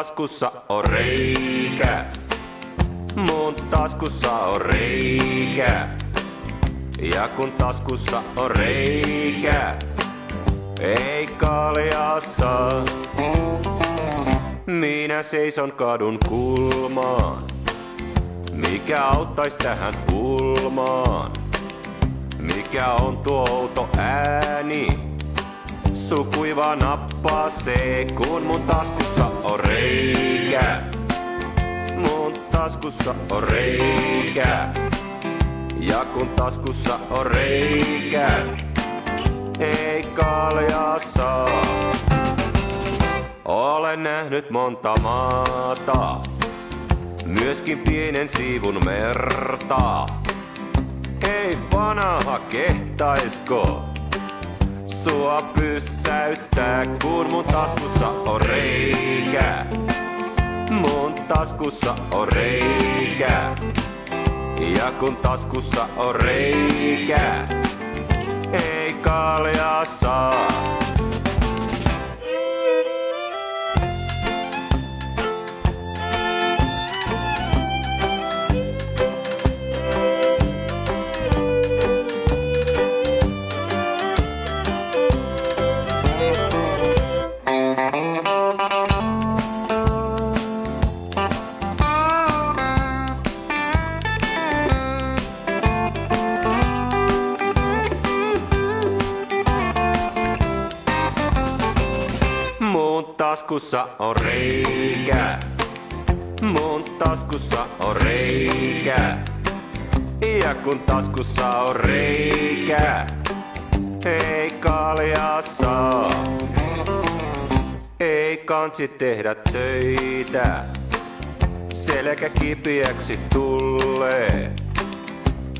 taskussa on reikä. Mun taskussa on reikä. Ja kun taskussa on reikä, ei kaljaa saa. Minä seison kadun kulmaan. Mikä auttais tähän pulmaan? Mikä on tuo outo ääni? Sukuiva nappaa se, kun mun taskussa on reikä. Mun taskussa on reikä. Ja kun taskussa on reikä, ei kaljaa saa. Olen nähnyt monta maata, myöskin pienen siivun merta. Ei vanha kehtaisko sua pysäyttää, kun mun taskussa on reikä. Mun taskussa on reikä. Ja kun taskussa on reikä, ei kaljaa saa. Mun taskussa on reikä. Mun taskussa on reikä. Ja kun taskussa on reikä, ei kaljaa saa. Ei kansi tehdä töitä, selkä kipiäksi tulee.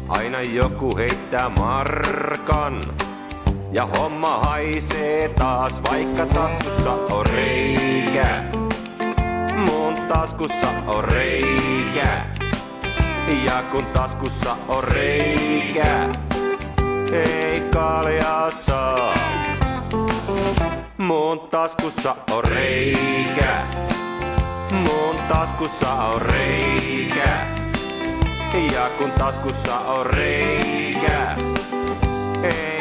Aina joku heittää markan. Ja homma haisee taas, vaikka taskussa on reikä. Mun taskussa on reikä. Ja kun taskussa on reikä, ei kaljaa saa. Mun taskussa on reikä. Mun taskussa on reikä. Ja kun taskussa on reikä, ei